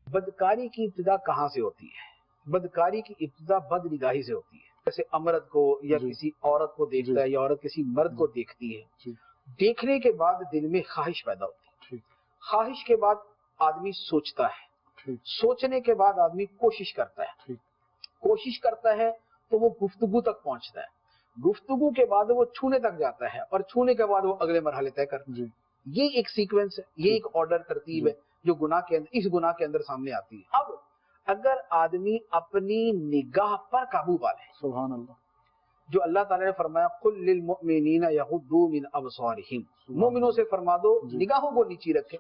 بدकारी की इब्तिदा कहाँ से होती है? बदकारी की इब्तिदा बदनिगाही से होती है। जैसे अमरत को या किसी औरत को देखता है या औरत किसी मर्द को देखती है, देखने के बाद दिल में ख्वाहिश पैदा होती है। ख्वाहिश के बाद आदमी सोचता है, सोचने के बाद आदमी कोशिश करता है, कोशिश करता है तो वो गुफ्तगू तक पहुंचता है, गुफ्तगू के बाद वो छूने तक जाता है और छूने के बाद वो अगले मरहले तय करता है। ये एक सीक्वेंस है, ये एक ऑर्डर तरतीब है जो गुनाह के अंदर, इस गुनाह के अंदर सामने आती है। अब अगर आदमी अपनी निगाह पर काबू पा ले, सुभान अल्लाह, जो अल्लाह ताला ने फरमाया कुल लिल मुमिनीना यगुद्दू मिन अबसारिहिम, मोमिनों से फरमा दो निगाहों को नीची रखें,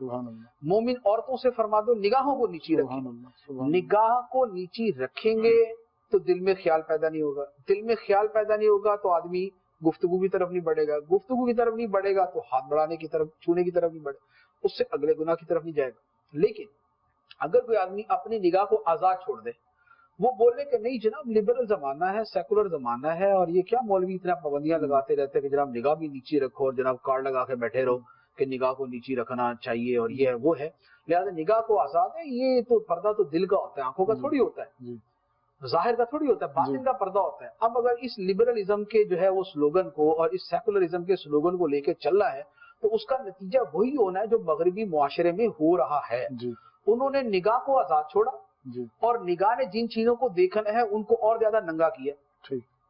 मोमिन औरतों से फरमा दो निगाहों को नीची रखें। निगाह को नीची रखेंगे तो दिल में ख्याल पैदा नहीं होगा, दिल में ख्याल पैदा नहीं होगा तो आदमी गुफ्तगू की तरफ नहीं बढ़ेगा, गुफ्तगू की तरफ नहीं बढ़ेगा तो हाथ बढ़ाने की तरफ, छूने की तरफ नहीं बढ़ेगा, उससे अगले गुनाह की तरफ नहीं जाएगा। लेकिन अगर कोई आदमी अपनी निगाह को आजाद छोड़ दे, वो बोले कि नहीं जनाब लिबरल जमाना है, सेकुलर जमाना है और ये क्या मौलवी इतना पाबंदियां लगाते रहते हैं कि जनाब निगाह भी नीचे रखो और जनाब कार्ड लगा के बैठे रहो कि निगाह को नीचे रखना चाहिए और ये है वो है, लिहाजा निगाह को आजाद है। ये तो पर्दा तो दिल का होता है, आंखों का थोड़ी होता है, जाहिर का थोड़ी होता है, बातिन का पर्दा होता है। अब अगर इस लिबरलिज्म के जो है वो स्लोगन को और इस सेकुलरिज्म के स्लोगन को लेके चल रहा है तो उसका नतीजा वही होना है जो मगरबी मुआशरे में हो रहा है। उन्होंने निगाह को आजाद छोड़ा और निगाह ने जिन चीजों को देखना है उनको और ज्यादा नंगा किया।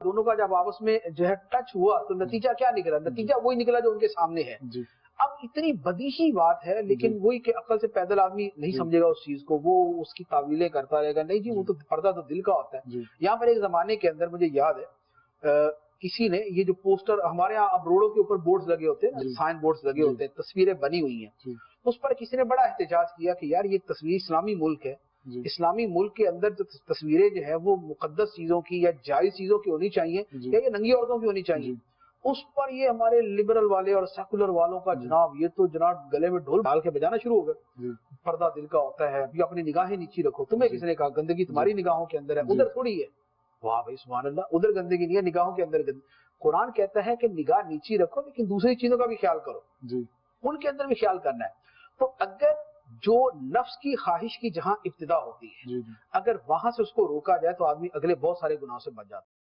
दोनों का जब आपस में जो है टच हुआ तो नतीजा क्या निकला? नतीजा वही निकला जो उनके सामने है। अब इतनी बदीही बात है, लेकिन वही कि अक्ल से पैदल आदमी नहीं समझेगा उस चीज को, वो उसकी तावीलें करता रहेगा। नहीं जी, वो तो पर्दा तो दिल का होता है। यहाँ पर एक जमाने के अंदर मुझे याद है किसी ने ये जो पोस्टर हमारे यहाँ अब रोडों के ऊपर बोर्ड्स लगे होते हैं, साइन बोर्ड्स लगे होते हैं, तस्वीरें बनी हुई हैं, उस पर किसी ने बड़ा एहतजाज किया कि यार ये तस्वीर इस्लामी मुल्क है, इस्लामी मुल्क के अंदर जो तस्वीरें जो है वो मुकद्दस चीजों की या जायज चीजों की होनी चाहिए या ये नंगी औरतों की होनी चाहिए। उस पर ये हमारे लिबरल वाले और सेकुलर वालों का जनाब, ये तो जनाब गले में ढोल डाल के बजाना शुरू हो गए। पर्दा दिल का होता है, अभी अपनी निगाहें नीची रखो। तुम्हें किसने कहा? गंदगी तुम्हारी निगाहों के अंदर है, उधर थोड़ी है। वाह भाई सुभान अल्लाह, उधर गंदगी नहीं है, निगाहों के अंदर गंदगी। कुरान कहता है कि निगाह नीची रखो लेकिन दूसरी चीजों का भी ख्याल करो, उनके अंदर भी ख्याल करना है। तो अगर जो नफ्स की ख्वाहिश की जहां इब्तिदा होती है, अगर वहां से उसको रोका जाए तो आदमी अगले बहुत सारे गुनाहों से बच जाता है।